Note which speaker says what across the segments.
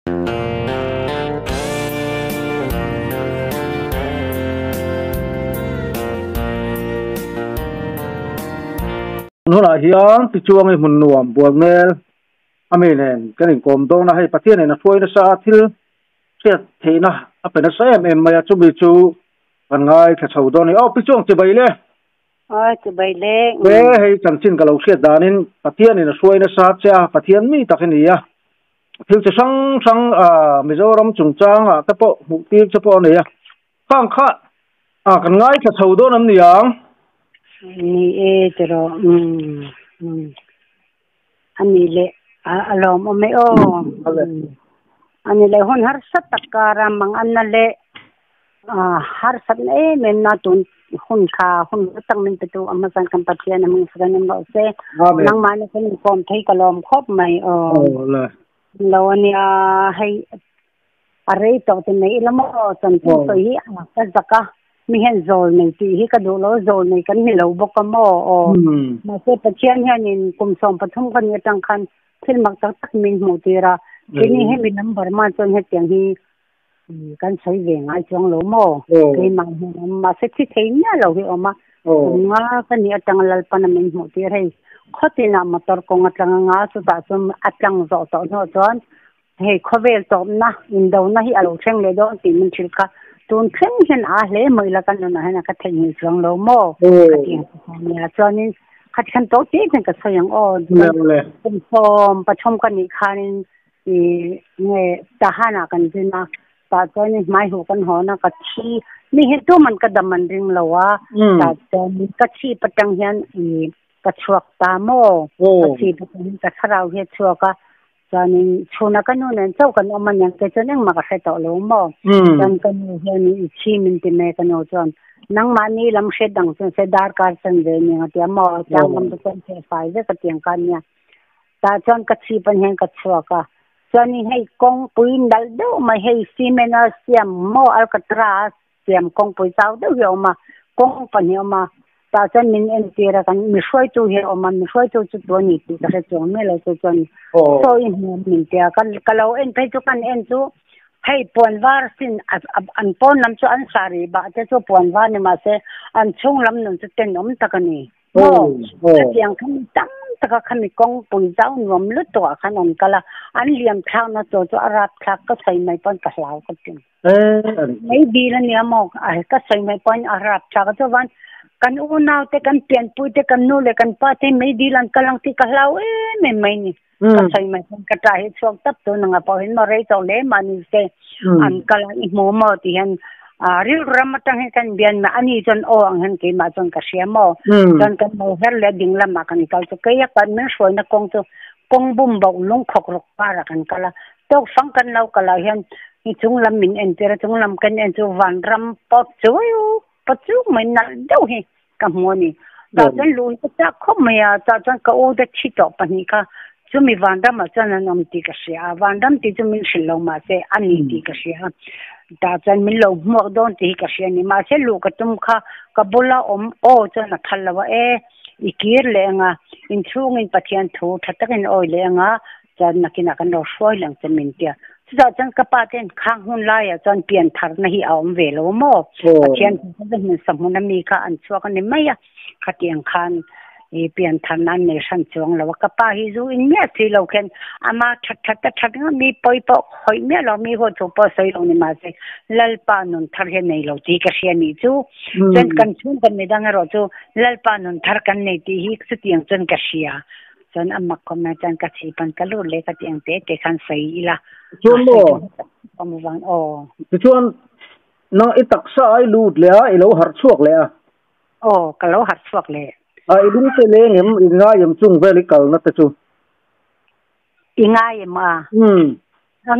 Speaker 1: นู่นอ่ะฮิอังติจวงไอ้หุ่นนวมบวกเมลอเมริกันกันอีกกรมตรงนะให้ประเทศเนี่ยนะช่วยนะสาธิตเสียทีนะเป็นนะเสียเอ็มมาจุบิจูกันง่ายแค่ชาวดอนนี่อ๋อพี่จวงจะไปเลย
Speaker 2: จะไปเลย
Speaker 1: เว้ให้จังชินกับเราเสียดานินประเทศเนี่ยนะช่วยนะสาธิตประเทศนี้ตักนี่อ่ะถึงจะสั่งมิโซรัมจุงจางแต่พอหุบตีเฉพาะเนี่ยข้างข้ากันง่ายแค่ชาวดอนนั่นนี่ยัง
Speaker 2: นี่จะรออันนี้เลยอารมณ์ไม่โอ้อันนี้เลยคนหาสัตว์การะมังอันนั้นเลยหาสัตว์เมนนาตุนคนข้าคนตั้งมันเป็นตัวอเมริกันประเทศนั้นมึงแสดงว่าเซ่นังมันเป็นกองไทยกลมครบไหมเราเนี่ยให้อะไรต่อจากนี้แล้วมั่วจนถึงตัวนี้ก็จะก็มีเห็นโจลในที่ที่กระดูกเราโจลในกันที่เราบอกกันมั่วมาเสียประเทศเนี่ยนี่กลุ่มสมปฐมกันเนี่ยตั้งคันที่มักจะตักมินหมู่ตีระที่นี่ให้มีน้ำบริมาจนให้เตียงที่กันใช้เวงไอ้ช่วงเรามั่วที่มาเสียที่ที่เนี่ยเราที่ออกมาง่ากันเนี่ยตั้งหลักปนมินหมู่ตีให้ข้อที่นำมาตรกงตั้งง่าสุดท้ายสมอัดจังโจโจโน่จวนให้ข้อเวลจบนะอินโดนะที่อารมณ์เชิงเลยด้วยที่มันชิลค่ะตัวเช่นเช่นเลยไม่ละกันนะให้นักเทคนิคช่วงเราโม่ขัดยังเนี่ยจวนนี้ขัดขันโต๊ะที่เป็นกระทรวงเป็นฟอร์มประชุมกันอีกครั้งเนี่ยจะหาหน้ากันจริงนะแต่จวนนี้ไม่หัวกันหัวนะกัชี้นี่เห็นตัวมันกระดมมันริงเราว่าแต่จวนนี้กัชี้ประจังเห็นกระชวกตาโม่กัชี้ประจังกระชราเหตุชัวก็จนชนกันนู่นเจ้ากันอมันยังจะนั่งมากับใครต่อลงบ่จนกันเห็นชีมินติเมกันจนนั่งมานี่ลำเสดังจนเสดาร์การสันเดเนี่ยเดี๋ยวมาจังมันเป็นเสไฟเรื่องกระเตียงกันเนี่ยแต่จนกัดชีปัญหากัดชัวก็จนนี่ให้กงปุยดัลดูมาให้ซีเมนเซียมโมอัลกัตราเซียมกงปุยเจ้าดูเยอะมากงปัญหามาแต่จนมินเอ็นตีระกันไม่ช่วยตัวเหี้ยมันไม่ช่วยตัวจุดตัวนี้ที่จะจงไม่เลยจนโซ่อินมินเตียกันก็เราเอ็นไปทุกกันเอ็นจูให้ปวนวาร์สินอันปนลำจูอันสารีบะจะจูปวนวาร์เนี่ยมาเสอันช่วงลำหนึ่งจะเต็นอมตะกันนี่โอ้จะเสียงขันตั้งตะกันมีกองปุยเจ้าหนุ่มลุดตัวขนาดก็ละอันเลี้ยงทางนะตัวอารับทักก็ใส่ไม่ปนกระลาวก็จริงไม่ดีแล้วเนี่ยมองก็ใส่ไม่ปนอารับทักก็วันกันอุณาวแต่กันเปลี่ยนปุยแต่กันนู่นเลยกันป้าที่ไม่ดีลันกำลังที่กะลาวไม่นี่ก็ใช่ไหมกระจายช่วงตับตัวนึงพอเห็นมาเรื่อยๆเลยมันนี่เสอันกำลังอีโมโมที่เห็นเรื่องรำมาตั้งให้กันเบียนมาอันนี้จนอันเห็นกี่มาจนกระเสียโมจนกันโมเฮลเลยดิ่งละมากันก็จะเกี่ยกันไม่สวยนะกงตัวกงบุ้มบ่ลงขกรกปาระกันก็ละต้องฟังกันเราก็ละเห็นอีจุงลำมินเอ็นเจอจุงลำกันเอ็นจูวันรำปอดช่วยปัจจุบันนั้นเดี๋ยวเห็นกับมัวนี่ตอนนั้นรู้ก็จะเข้ามาตอนนั้นก็โอ้ได้ชิดต่อปนิกาจะมีวันดำมาจนนั้นมีติกเสียวันดำที่จะมีสิลงมาเสียอันนี้ติกเสียตอนนั้นมีลงมัวโดนติกเสียนี่มาเสียลูกก็ตุ้มข้าก็บุลาโอ้จนนักขันละว่าอีกยี่เลยงะอินทรูงินปะเทียนทูทัดตะกันโอ้เลยงะจะนักกินกันเราช่วยหลังจะมินเตียจนกระปาเต็นข้างหุ่นลายจนเปลี่ยนทัศน์ให้เอาเวลโม่เทียนจะเป็นสมุนมีค่ะอันชัวกันนี่ไม่อะขัดยังคันเปลี่ยนทัศน์นั้นในชั้นช่วงแล้วกระปาฮิจูอินเมียที่เราเห็นอามาชัดงั้นมีปอยปอกหอยเมียเรามีหัวจุปใส่ลงในมาเสลัลปานุนทัศน์เห็นในเราที่กระเชียนี่จูจนกันชุ่มกันไม่ดังเราจูลัลปานุนทัศน์กันในที่ฮิกสุดยังจนกระเชียจนอามาคอมเมจันกัดสีปันกะลุเลยกัดยังเตะขันใส่ละ
Speaker 1: ชวนบ่
Speaker 2: ประมาณ
Speaker 1: ชวนน้องไอ้ตักษะไอ้ลูดเลยไอ้เราหัดชวกเลย
Speaker 2: ก็เราหัดชวกเลย
Speaker 1: ไอ้ดุ้งเตเลยเนี่ยอีง่ายยังจุ่งเวลิกานัตจู
Speaker 2: อีง่ายมา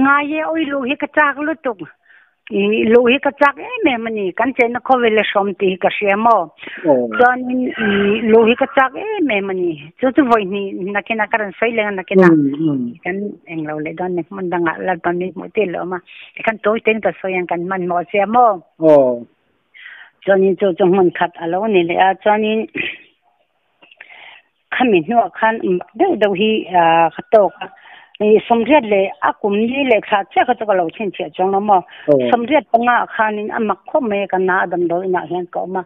Speaker 2: ง่ายโอ้ยลูกฮิกจักลุตุกลูกฮิกจักแม่มันนี่กันเจนเขาเวลชมตีกเสียมจนลูกฮิกจักแม่มันนี่จุดวันนี้นักนักการใช้เรื่องนักนักกันเองเราเลยตอนนี้มันดังอะไรตอนนี้หมดที่เรามากันตัวเต็งก็สวยกันมันหมดเสียมจนนี้จงมันขัดอะไรนี่เลยจนนี้ขมิ้นหัวขันเดี๋ยวฮีขัดโตก สมเด็จเลยอากุมนี่เลยค่ะเจ้าก็จะก็เราเช่นเชียจงละมั้งสมเด็จปังอาคานินอามักข้อเมกันนาดำโดยน่ะเห็นก็มา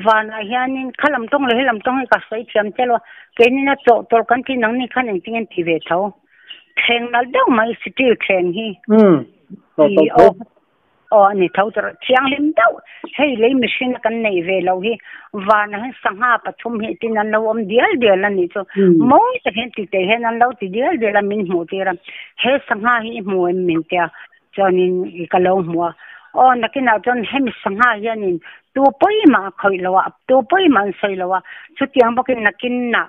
Speaker 2: วานาเฮียนินขลัมตรงเลยลำตรงให้กับใส่เทียมเจ้าว่าเกนี่นะโจตัวกันที่นั่งนี่ขันจริงๆที่เวทเขาแข่งนั่นเดี๋ยวไม่สติแข่งฮีนี่เท่าจะเชียงลิมเดาให้เลยมิชินกันในเวลาฮีวานะสังหาปฐมเหตุนั้นเราเดียลนั่นนี่จ้ะมองจะเห็นติดเห็นนั้นเราติดเดียลมินหัวเทียมให้สังหาฮีหัวมินเทียจนนี่ก็เราหัวนักกินเอาจนให้มิสังหาฮีนี่ตัวไปมาคอยละวะตัวไปมาใส่ละวะสุดยังบอกกินนักกินน่ะ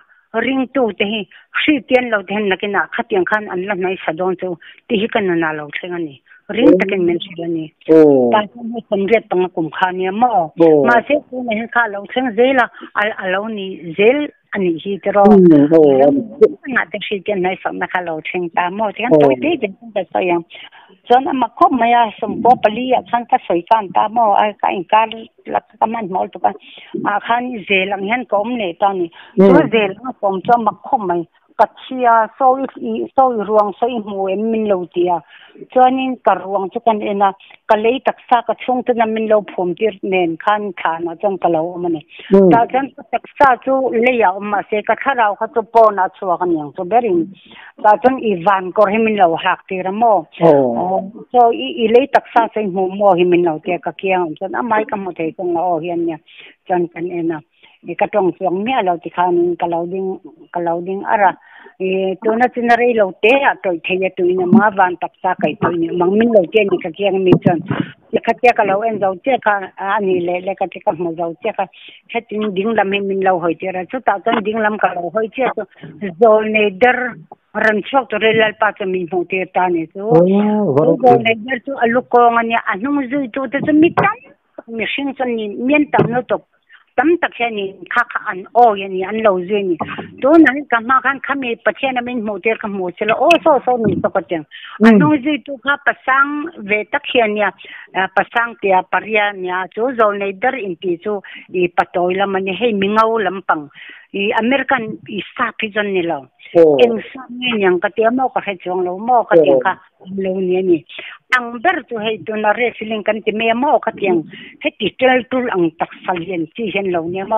Speaker 2: ริงตู้ที่ชีเตียนเราเห็นนักกินน่ะขัดยังขันอันละไหนสะดอนจูที่กันน่ะเราเช่นนี้ริงตะกินมันสินี่ตาที่สมเด็จปังกุมขาเนี่ยมาเสียตัวนี้ข้าเราเช่นเจล่ะเรานี่เจลอันนี้ที่จะรอน่าจะชีเตียนในสำนักเราเช่นตามที่กันตัวที่จะเป็นตัวอย่างจนมาคบมาสมบูรณ์ปลีขันก็สวยกันตามการการลักษณะมอลตุกันขันเจลังเห็นก้มเนี่ยตอนนี้ตัวเจลังผมจะมาคบมากัดเชียโซ่รวงโซ่หัวมินโลเดียจนนี้กรวงจะกันเองนะก็เลยตักซากระชงจะนำมินโลผมที่เน้นขันขานะจงกะเลามันเนี่ยแต่จนตักซาจูเลี้ยวมาเสกถ้าเราเขาจะปนชัวกันอย่างจะเบริงแต่จนอีวานก็ให้มินโลหักตีระโมจนอีเลยตักซาใส่หัวโมให้มินโลเดียก็เกี่ยงจนไม่ก็มาเทจงเราเห็นเนี่ยจนกันเองนะนี่ก็ต้องส่งเนี่ยเราที่ขันกะเลาดิ้งอะไรตัวนั้นจะอะไรเราเตะตัวเทียตัวนี้มาวันตักซาไก่ตัวนี้มังมินเราเจนี่ก็เกี่ยงมิจนแล้วก็เจ้าก็เราเอ็นเราเจ้าก็อันนี้เลยแล้วก็เจ้าก็มาเราเจ้าก็แค่ดิ้งลำให้มินเราหอยเจ้าชุดตาจนดิ้งลำก็เราหอยเจ้าตัวโซนเดอร์รันชกตัวเรลัลปาจะมินหัวเตี้ยตานี่ตัวโซนเดอร์ตัวลูกกองอันนี้อันนู้นจุดตัวจะมิตันมิชินจนนี่มีนตันโนตกตั้มตักแค่นี้ข้าอันยันนี่อันเราเจนี่ตัวนั้นก็มากันข้ามีปัจจัยนั้นเป็นโมเดลกับโมเดลโซ่นี่ตกจังอันนู้นจุดตัวข้าปัสสังเวทักแค่นี้ปัสสังเตียปริยาเนี่ยจูโซนเดอร์อินทิจูอีปัตโตยละมันให้มิงเอาลำปังอีอเมริกันอีสาพิจารณ์นี่เราเองสร้างเงี้ยยังก็เตียมก็ให้จงเราโมก็เตียงค่ะเราเนี่ยนี่อังเบอร์ตัวให้ตัวน่าเรฟิลิงกันที่เมียโมก็เตียงให้ติดเจอตัวอังตักสัลเลียนที่เห็นเราเนี่ยโม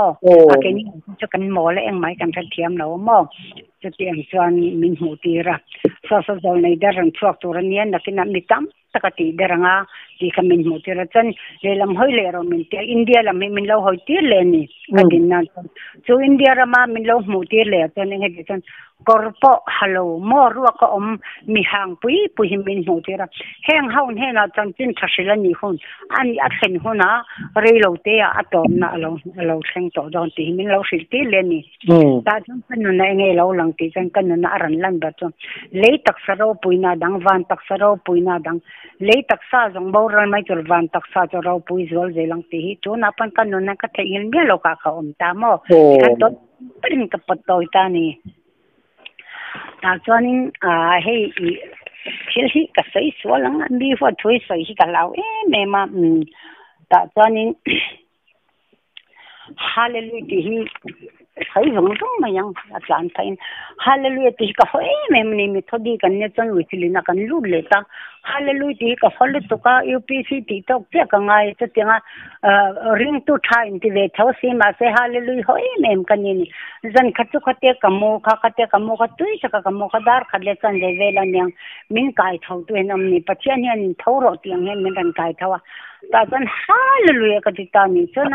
Speaker 2: อะไรนี่จะกันโมและเองหมายกันจะเทียมเราโมจะเตียงส่วนมินหูตีระสาวในเดรังพวกตัวนี้นักนักมิตรตะกตีเดรังที่คำมินหูตีระจนเรื่องหอยเลเรามินที่อินเดียเรามินเราหอยตีเลนี่กันดินนั่นส่วนอินเดียเรามามินเราหูตีเลจนเห็นจนkorpo halo mo ruwa ko mi hang pui min ho tira heng haun he na chan chin thasila ni hun ani a khen huna re lo te a tom na lo theng to don ti min lo sil ti le ni ta chun kan na nge lo lang ti chan kan na aran lan ba chun le tak saro pui na dang van tak saro pui na dang le tak sa jong bo ran mai chur van tak sa cho ro pui zol je lang ti hi to na pan kan na ka the in me lo ka ta mo ka to prin ka patoi ta ni ta chuanin hei thil hi ka sei sualang an bi fo thui sei hi ka lau me ma ta chuanin hallelujah hi sai zong zong ma yang atlan tain hallelujah ti ka hoi me ni mi thodi kan ne chon withilina kan lu le ta hallelujah ti ka hol to ka upc ti to ke ka ngai te tinga ring to time ti ve tho si ma se hallelujah hoi mem kan ni zan khatu khate ka mo ka tui cha ka mo ka dar khatle chan le vela nyang min kai thau tu enam ni pachian hian thau ro tiang hen min kan kai thawa ta zan hallelujah ka ti ta ni chon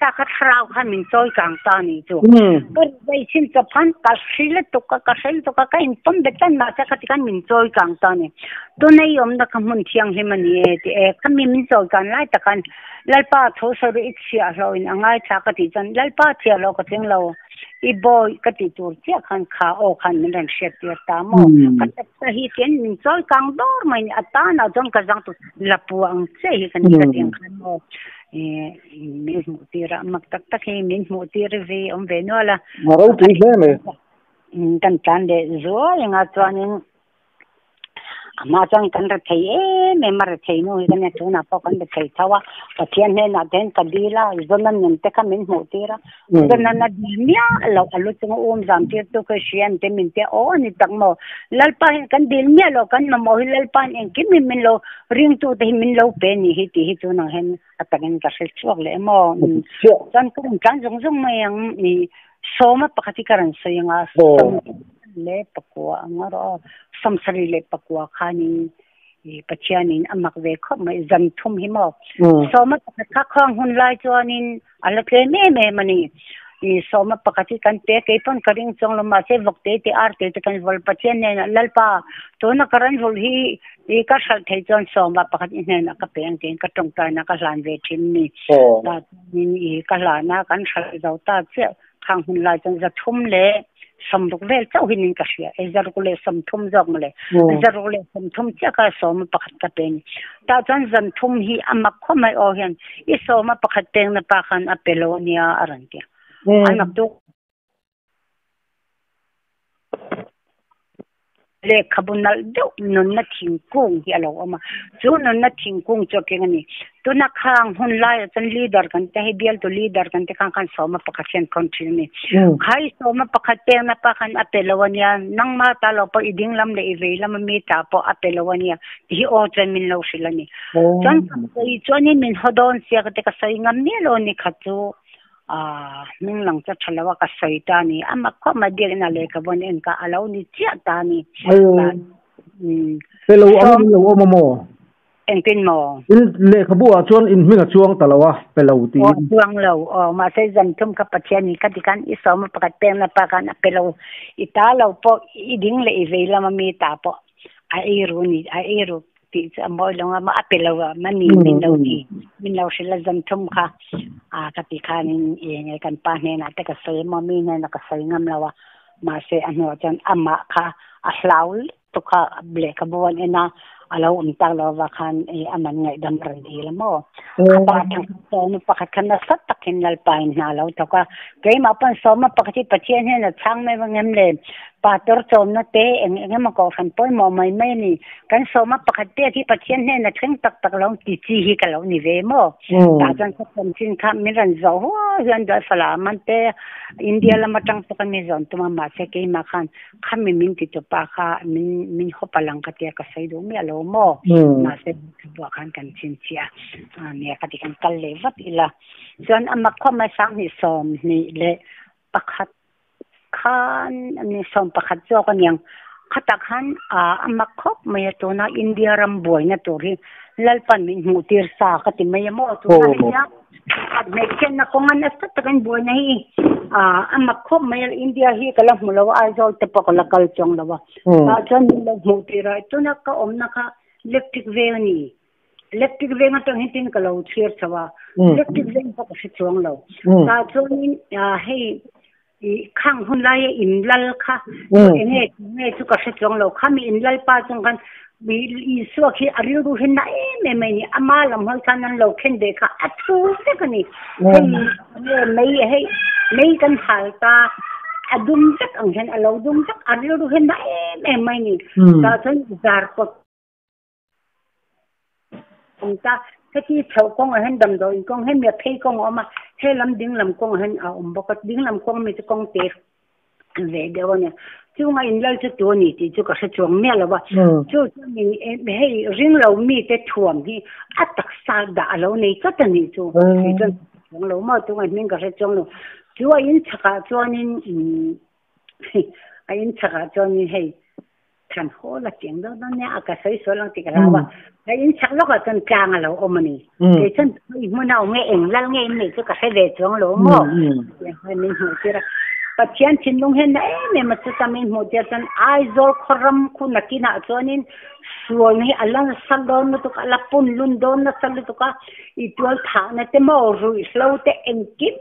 Speaker 2: sa ka thrau khan min choi kang ta ni chu per dei chin cha phan ka shil to ka in pom betan ma cha ka ti kan min choi kang ta ni to nei om da ka mun thiang he mani e kam min choi kan lai ta kan lalpa tho so ri sia lo in angai cha ka ti chan lalpa thia lo ka teng lo i boy ka ti tur chia khan kha o khan min ran shet ya ta mo ka ta hi ken min choi kang dor mai ata na jong ka jang tu lapu ang che hi kan ka teng khan mo min mutira maktak tak he min mutira ve ve no la
Speaker 1: maro ti me
Speaker 2: kan tan de zo yang atwanin mà chẳng cần thấy mẹ mà thấy nó cái này chỗ nào có cần thấy thao và thiên này là đến cái đi là rồi nên mình tất cả mình hỗ trợ ra rồi nên là đi mía lâu lâu chúng giảm tiền tôi cái chuyện thì mình thì ni tăng mò lalpa kan đi mía lo kan mà mồi lalpa en kim mình lo riêng tôi thì mình lo bên ni thì chỗ nào hen atakan cái sự chuộc lệ mò chẳng cũng chẳng giống mà ni số mà bắt cái cái sự yang le pakwa ngaro samsari le pakwa khani pachianin amak ve kho mai zan thum hi mo soma pakha khang hun lai chuanin alake me mani i soma pakati kan te ke pon karing chong lo ma se vokte te arte te kan vol pachian ne lalpa to na karan vol hi i ka sal thei chon soma pakati ne na ka peng ten ka tong ta na ka lan ve thin ni ta ni i ka la na kan sal zau ta che khang hun lai chong za thum le samduk vel chau hin ka sia ezar kule samthum jok male ezar kule samthum chaka som pakhat ka pen ta chan zan thum hi amak khomai o hian I soma pakhat teng na pakhan apelonia arantia anak tu le khabunal do non na thingkung hi alo ama chu non na thingkung choking ani tu na khang hun lai chan leader kan te hi bial to leader kan te kan soma pakhachen continue khai soma pakhate na pakhan apelowania nang ma ta lo pa iding lam le ivei lam mi ta po apelowania hi o chen min lo silani chan I choni min hodon sia ka te ka sai ngam mi lo ni khachu nung lang cha thalawa ka saita ni ama kho ma dir na le ka bon en ka alo ni chia ta ni
Speaker 1: pelo am lo mo
Speaker 2: en tin mo
Speaker 1: in le khabu a chuan in minga chuang talawa pelo ti
Speaker 2: chuang lo ma sai zan thum ka pachian ni ka tikan I som pakat peng na pakan pelo ita lo po I ding le I veila ma mi ta po a eru ti sa mo long ma apelo mani min lo sila zan thum kha ka ti khanin e kan pa ne na te ka sai ma mi na ka sai ngam lawa ma se ano chan ama kha a hlaul to kha ble ka bon ena alo ta lo wa khan e aman ngai dam ran di la mo pa thang to no pa khan na sat takin nal pain na lo to ka ke ma pan so ma pa chi pachien he na chang me ngem le pa tor chom na te engem ko khan poi mo mai mai ni kan so ma pa khat te ki pachien he na theng tak tak lo ti chi hi ka lo ni ve mo ta jan ko kom chin kha mi ran zo ho yan da fala man te India la matang to kan mi zon to ma se ke ma khan kham mi min ti to pa kha min ho palang ka te ka sai do mi alo mo na se bo khan kan chin chia ne ka ti kan kal le vat ila jon amak kho ma sang ni som ni le pakhat khan ani som pakhat jo kan yang khata khan amak khop mai to na India ram boy na to ri lalpan min mutir sa ka ti mai mo to na ya me ken na ko man sta ta kan boy na hi amak khop mai India hi kala mulo a jo te pa ko la kal chong lawa ta jon lo mutira to na ka om na ka electric ve ma to hitin ka lo thir chawa electric ve pa ko si chong lo ta jon hei khang hun lai in lal kha ene chu ka se chong lo kha mi in lal pa chung kan mi I so khi ariu ru hin na me me ni ama lam hol kan nan lo khen de kha athu se kani mei hei mei kan hal ta adum jak ang hen alo dum jak ariu ru hin na me ni ta chen zar ko ta cái chi thầu công ở hen đầm rồi công hen miệt thấy công mà hay làm đinh làm công hen bọc đinh làm công mình sẽ công tệ về đâu nè chứ mà in lâu cho tôi nhỉ thì chú có sẽ chuông mẹ là vậy chú mình hay riêng lâu mi cái chuông thì tắc sao đã lâu này chắc là nhỉ chú thì chân chuông lâu mà chú mình có sẽ chuông lâu chú in chắc cho nên in chắc cho nên hay thành phố là chuyện đó nó nhã cả sấy số lần thì cái nào cái in chắc lúc là chân càng là ôm mình thì chân muốn nào nghe eng lăng nghe mình cứ cả cái về chuông lỗ mò mình hỏi chứ là Pachian chinlung hen na me matsamin mo dia tan ai zor khoram khu nakina chonin suol ni alang saldon to ka lapun lundon na sal to ka itual tha na te mo ru slow te enkim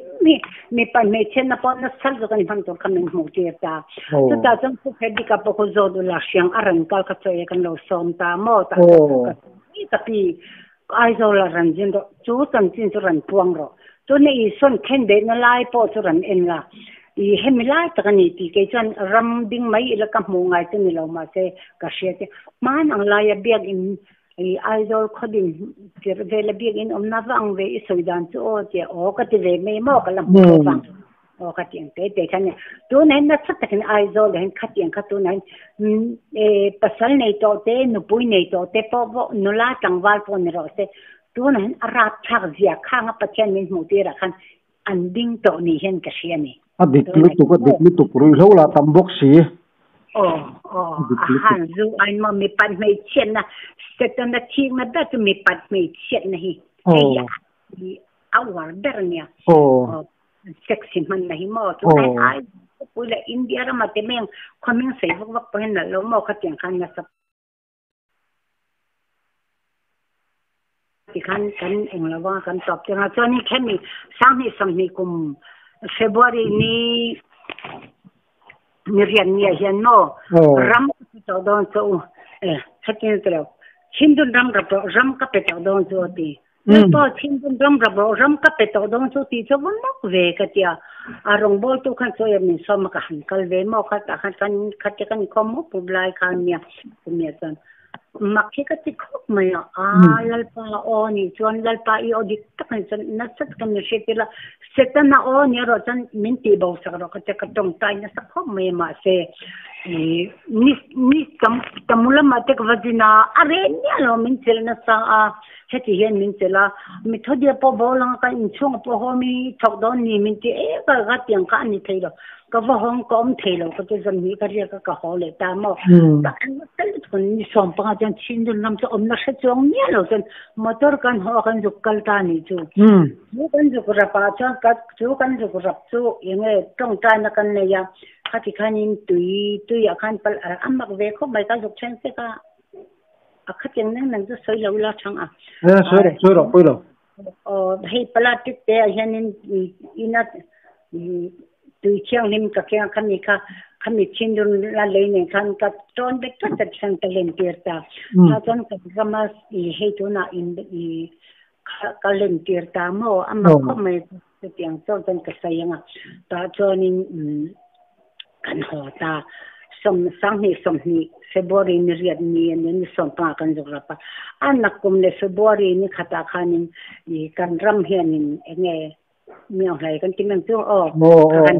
Speaker 2: mi pan me chen na pon na sal zo kan han to kamen mo dia ta to ta jang ku phedi ka po ko zo do la siang aran kal ka choye kan lo som ta mo ta tapi ai zor la ran jin do chu tan chin chu ran puang ro to nei son khen de na lai po chu ran en la เห็นไม่ไล่ตะกันนี่ตีเกจันรำดิ้งไม่ละกับมูไงตัวนี้เรามาเซกระเชียเตมันอังลายเบียกอินไอดอลคดินเจอเวลเบียกอินนับอังเวอิสุดานโอเจโอก็จะเวไม่มอกละมูฟังโอคัดยังเตะกันเนี่ยตัวนั้นนัดสักแต่ไอดอลเห็นคัดยังคัดตัวนั้นภาษาในตัวเตนุปุยในตัวเตพอนุลาจังหวัดพอนเราเซตัวนั้นอาราชักเสียข้างประเทศมินหูตีระคันอันดิ้งตัวนี้เห็นกระเชียนี่
Speaker 1: ดิกลุตุรุยเท่าละตำบกสี
Speaker 2: หันรูไอ้มามีปันไม่เช่นนะเสร็จนาทีมาได้จะมีปันไม่เช่นนะฮีไอ้ยาเอาว่าเดินเนี่ยเซ็กซี่มันนะฮีมอตัวไหนไอ้ปุยละอินเดียเรามาเต็มเองความมิ่งเสียวักไปนั่นแล้วมอขัดยังขันนะสับที่ขันกันเองแล้วว่ากันตอบจังหวะตอนนี้แค่มีสร้างให้สำนีกุมเฟบรุยนี้นี่เรียนเนี่ยเห็นโน่รำก็ต้องโซ่ชัดเจนแล้วชินดุนรำก็ไปต้องโซ่ตีแล้วพอชินดุนรำก็ไปต้องโซ่ตีจะวันนักเวกที่อารมณ์บอลทุกขันโซ่ยังมีสมกันคัลเวมอขัดกันคอมมุปุบไลคันเนี่ยคุณเนี่ยจันมักที่ก็ติดคุกไหมลัลปาโอนี่ชวนลัลปาอีโอดิตักนี่จันนัดสักกันเชื่อที่ละเสร็จนะโอเนี่ยเราจันมินตีบ่าวสักเราก็จะกระตงตายนัดสักคุกไม่มาเสนี่จำมุลมาเทกวัดนะอะไรเนี่ยเรามินเจลนัสเฮติเห็นมินเจล่ามิทอดีพอบอลังกันช่วงพอมีทอกดอนนี่มินเจก็กัดยังกันนี่เทโลก็ว่าห้องก็เทโลก็จะจะมีกันเรียกก็ฮอลเลยตามอ่ะแต่อันนั้นแต่ละคนนี่ส่งไปจันชินดุนน้ำจะนักจงเนี่ยเราจันมอเตอร์กันหัวกันจุกกัลตานี่จูกันจุกรับจ้างกันจุกรับจูยังไงต้องใจนักกันเนี่ยข้าที่ข้านินตุยข้าพัลอันมักเวกไม่ก็จุกเช่นเสกข้ายังนั่งจะสวยแล้วละช่าง
Speaker 1: สวยหรอ
Speaker 2: ให้ปลาติดแต่ยันอินัดตุยเชียงนิ่มกับแกข้ามีชินดุนละเลยเนี่ยข้ากับจอนเด็กก็จะช่างตะเลนเตียร์ตาถ้าจอนกับก็มาให้ตัวน่ะก็เล่นเตียร์ตาโม่อันมักก็ไม่จะเตียงจอนกับใส่ยังตาจอนินกันหัวตาสังหิสมหิเฟบรุยนี่เรียนนี่ส่งปากันจุกรับอันนักกุมในเฟบรุยนี่ขัดอาคานินกันรำเฮียนินเองมีอะไรกันที่มันตัวกัน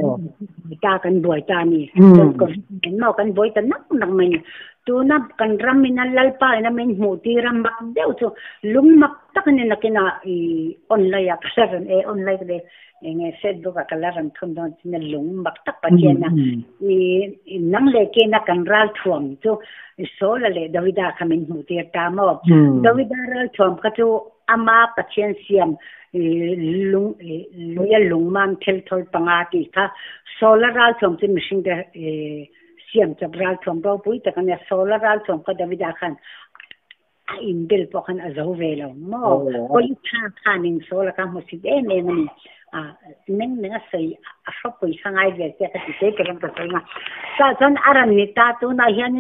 Speaker 2: ตากันบ่อยตานี่ก็เห็นมากันบ่อยแต่นักมันตัวนับกันรำมินันลัลปานะมันหูตีรำบักเดียวตัวลุงมักตักนี่นักกินออนไลน์อะครับออนไลน์เลยยังเฟซบุ๊กก็แล้วกันทุนตอนนี้ลุงมักตักปัจเจนะนั่งเล่นนักกันรัลท่วมตัวโซลเลยดาวิดาขมิ้นหูตีตามอดาวิดารัลท่วมก็ตัวอามาปัจเจนเสียมลุงมันเทลทอลปังอาติค่ะโซลารัลท่วมที่มิชิงเดเสียมจับรัลท่วมเราปุ้ยแต่กันเนี่ยโซลารัลท่วมก็ดาวิดาขันอินเดลพอกันอาจจะเวลาโม่ก็ยิ่งข้านิงโซลากันมุสิเดเนมันนึ่งใส่ชอบไปข้างไอเดียก็ติดเกลังตัวงาแต่จนอารันนิตาตัวนั้นยัน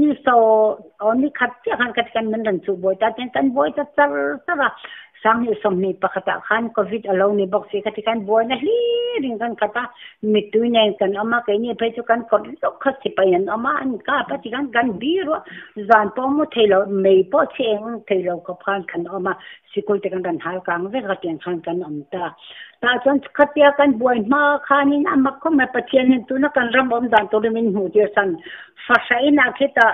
Speaker 2: นี่โซอันนี้ขัดเจ้าขันขัดกันมันดันสูบบ่อยแต่กันบ่อยแต่ซะสังหิสมนิปะขัดขันโควิดอารมณ์นี่บอกสิขัดกันบ่อยนะฮีริงกันขัดมิตุยเนี่ยกันอามาแค่นี้ไปจุกันกดลุกขัดสิไปยันอามาอันก้าปฏิกันกันบีรัวจานพอมุเทโลไม่พอเชียงเทโลกับขันกันอามาสิคุยกันกันหายกลางเวกขัดยังขันกันอันตาจนขัดยากันบ่อยมาขานินอามาก็ไม่ปฏิเสธตัวนักการรำบำดันตัวมินหูเดียสันฟาชัยนักเหตุ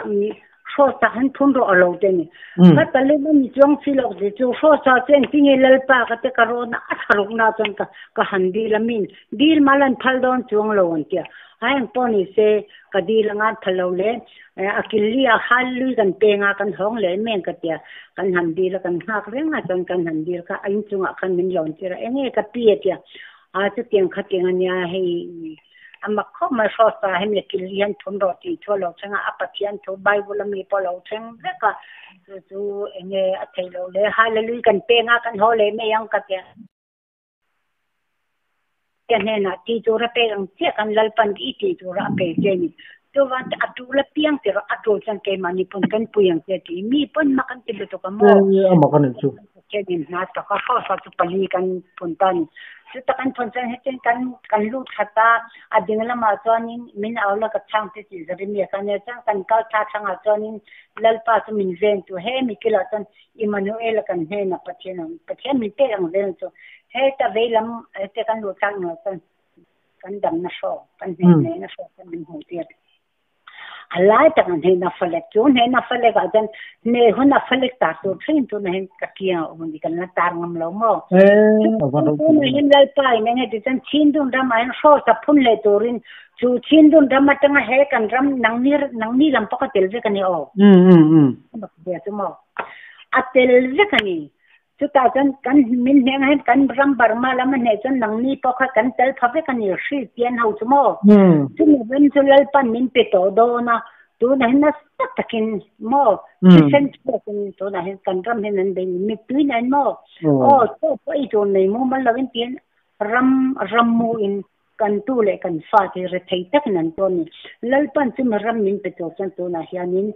Speaker 2: โชว์ตาหันทุนรอเราเดนี่ก็ตอนนี้มันจงสิลอกดิจูโชว์ตาเจนที่นี่ลัลปาก็จะกระโดดน่าสนุกน่าจนก็หันดีละมินดีลมาลันพัลดอนจงเราวันเดียไอ้พอนี่เสก็ดีละงานพัลเราเลยอากิลลี่อาฮัลลุยกันเปงากันห้องเลยแม่งก็เดียกันหันดีละกันหักเรื่องอาจนกันหันดีละก็ไอ้จงอากันมินหล่นเจอเองก็เปียเดียอาจจะเตียงขัดเตียงอันนี้ให้อามาเข้ามาสอนให้มีกิเลสทุนรอตีทั่วโลกทั้งอาปัจจัยทั่วไบเบิลมีพอเราทั้งแล้วก็จู่เองอัฐิเราเลยฮาเลลูยากันเปงากันฮอเลยไม่ยังกันเนี่ยเนี่ยนะที่จู่ระเปงเสียกันลัลปันอีที่จู่ระเปงเจนี่ตัววันอัตุละเปียงเตระอัตุจังเกมานิพนกันปุยังเจที่มีปนมากันติดตัวกันโม
Speaker 1: มากันจู่
Speaker 2: cái gì na tất cả họ sao chụp pali kan phun tan chứ tất cả phun tan hết kan lu thata à đừng là mà cho nên mình ao là cái trang thế gì rồi mình cái này trang kan cao thà trang à cho nên lalpa cho mình ven tu he mình cái là tan Emmanuel kan he na patchen mình té ang ven tu he ta về làm cái kan lu trang na tan kan dam na so kan he na so kan mình hậu tiệt alai ta kan he na falek chun he na falek a jan ne hun na falek ta to thin to ne ka kia on di kan na tar ngam lo mo ne hin lai pai ne he jan chin dun ram ai so sa phun le torin chu chin dun ram ma tanga he kan ram nang ni lam pa ka tel ve kan ni o ba de tu mo a tel ve kan ni chu ta jan kan min ne he kan ram bar ma lam ne jan nang ni pa ka kan tel pha ve kan ni shi tian hau chu mo chu ne ven chu lal pan min pe to do na tu na hin na takin mo sen tu na hin kan ram hin nan be mi tu nan mo to pa I to nei mo man lavin tien ram mu in kan tu le kan fa ti re thei tak nan to ni lal pan chu ram min pe to chan tu na hianin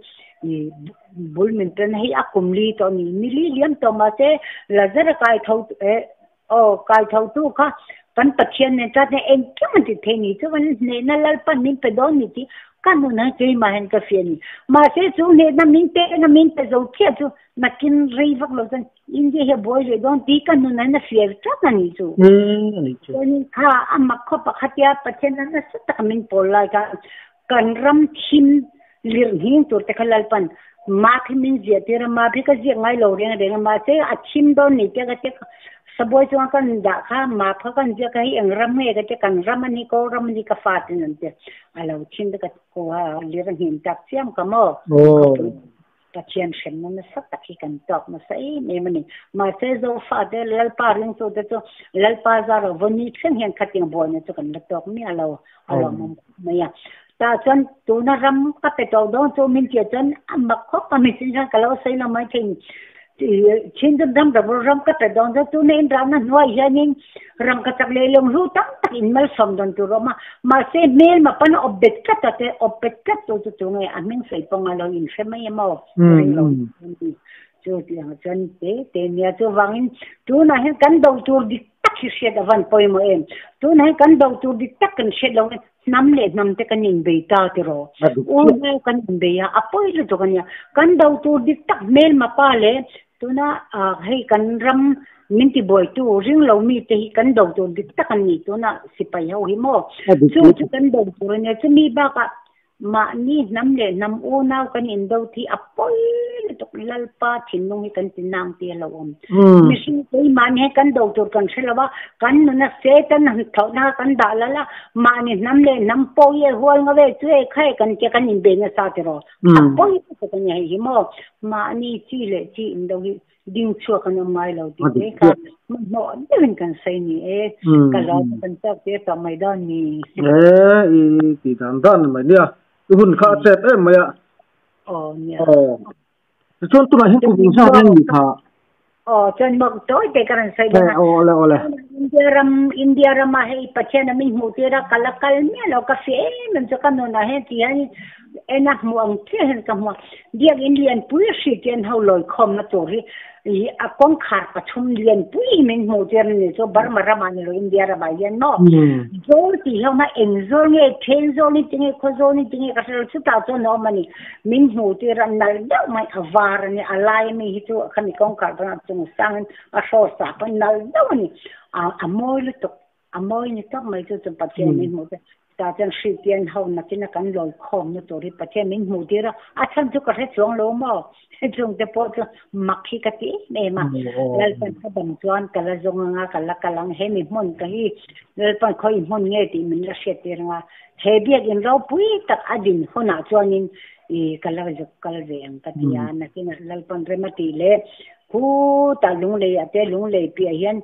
Speaker 2: bul min ten hi akum li to ni mi li liam to ma se lazar kai thau kai thau tu kha pan pathian ne ta ne en kya ti the ni chu van ne na lal pan min pe do ni ti kan nu na chei ma hen ka fian ni ma se chu ne na min te zo thia chu na kin rei vak lo chan india he boy le don ti kan nu na fier ta na ni chu ni kha amma kho pa khatia pathian na sa ta min pol lai ka kan ram thim lir hin tur te khalal pan ma min je te ra ma bhi ka je ngai lo re ma se achim don ni te ka te saboi chu kan da kha ma pha kan je kai ang ram me ka te kan ram ni ko ram ni ka fa te nan te alo chin da ka ko ha lir hin tak siam ka mo pathian shen na sa ta ki kan tok na sai me mani ma se zo fa de lal pa ring so de to lal pa za ro voni chen hian khating bo ne chu kan la tok mi alo ma ya ta chan tu na ram ka pe to do chu min che chan amma kho pa mi sin ka lo sai na mai thing chin dam da ram ka pe don tu ne ram na noi hianin ram ka chak le long ru tam tak in mal som don tu ro ma se mel ma pan obet ka ta te obet ka tu ngai amin sai pong alo in se mai mo chu ti chan te nia chu wangin tu na hen kan do tur dik tak shi da van poi mo em tu na kan do tur dik tak kan she lo nam le nam te kan in be ta te ro o kan in be ya apoi le to kan ya kan do tur dik tak mel ma pa le tu na hei kan ram minti boy tu ring lo mi te kan do tur dik tak kan ni tu na sipai ho hi mo chu kan do tur ne chu mi ba ka ma ni nam le nam o naw kan in do thi apoi le to lal pa thin nong hi kan tin nang te lo om mi sin te man he kan do tur kan shelawa kan na se tan han thau na kan da la ma ni nam le nam po ye hol ngave chu e khai kan ke kan in be na sa te ro apoi to kan hi mo ma ni chi le chi in do hi ding chu kan mai lo ti ka mo den kan sai ni ka lo kan ta te ta mai da ni
Speaker 1: ti dan mai nia hun kha chet maya
Speaker 2: nia
Speaker 1: chon tu na hin ku bin sa ren ni kha
Speaker 2: chen mok toy te kan sai da
Speaker 1: ole
Speaker 2: india ram ma hei pachen min mu te ra kalakal me lo ka fe men cho kan na he ti ani ena mu ang the hen ka mu dia indian pui shi ten ho loi khom na to ri a kong khar pa chum lien pui men mu te ni so bar ma ram ani lo india ra ba yen no zo ti ho ma eng zo nge ten zo ni tinge ko zo ni tinge ka so ta zo no mani min mu te ra nal da mai avar ni alai mi hi to kan kong khar ra chung sang a so sa pa nal da ni a moi le to a moi ni to mai to pa te min mu te ta chen shi tian ho na tin kan loi khom ni to ri pa che min mu te ra a chan chu ka he chuang lo mo chung te po chu makhi ka ti ne ma lal pan ka ban chuan ka la zong nga ka la ka lang he mi mon ka hi lal pan khoi mon nge ti min la she te nga he biak in ro pui tak adin hona chuan in ka la ju kal ve ang ka ti ya na tin lal pan re ma ti le ku ta lung le ate lung le pi hian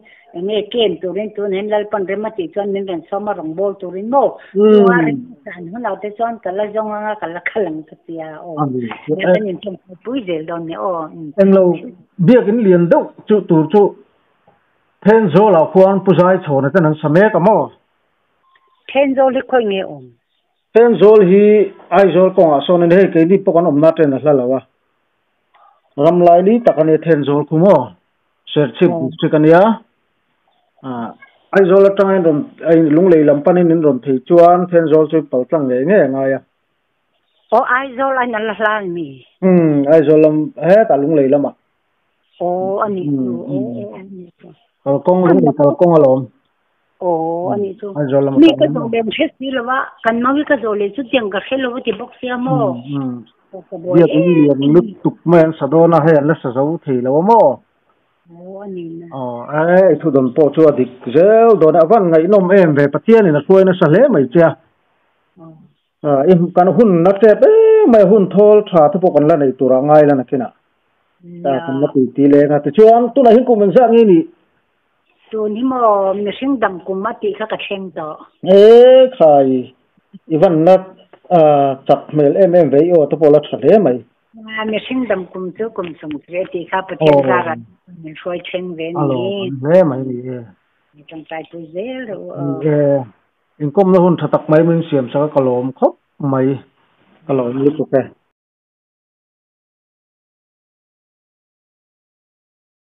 Speaker 2: nge ken turin tun hen lal pan re ma ti chuan min ran soma rong bol turin mo war san hona te chuan ka la zong nga ka la khalang ka ti ya ne nin chung pui zel don ne
Speaker 1: em lo biak in lian do chu tur chu pen zo la khuan pu zai chhona tan an same ka mo
Speaker 2: pen zo le khoi nge
Speaker 1: pen zo hi ai zo ko a son ne ke di pokan om na ten la lawa ram lai li takane ten zo kumo ser chip chikania ai zola tang ron ai lung lei lam panin in ron thei chuan then zol chui pal tlang nge nga ya
Speaker 2: ai zol ai nal hlan mi
Speaker 1: ai zolam he ta lung lei lama
Speaker 2: ani
Speaker 1: kong lung lei kong alom
Speaker 2: ani chu
Speaker 1: ai zolam
Speaker 2: mi ka dong dem thes ni lawa kan ma wi ka zole chu tiang ka khelo ti box ya mo
Speaker 1: ya ni lut tuk men sadona he la sa zo thei lo mo
Speaker 2: ani na
Speaker 1: ai thu don po chu adik zel don awan ngai nom em ve pathian ina suai na sa le mai cha im kan hun na te pe mai hun thol tha thu pokon la nei tura ngai la na kina ta kan na ti le nga te chuan tu na hin ku men sa ngi ni
Speaker 2: tu ni mo me sing dam ku ma ti kha ka theng to
Speaker 1: khai iwan na chak mel em ve o to pola tha le mai
Speaker 2: me sing dam kum chu kum sum tre ti kha pathian ga ra me suai theng ve ni
Speaker 1: ve mai ni
Speaker 2: trong tai tu zel
Speaker 1: in kom na hun thatak mai min siam sa kalom khop mai kalom ni tu ke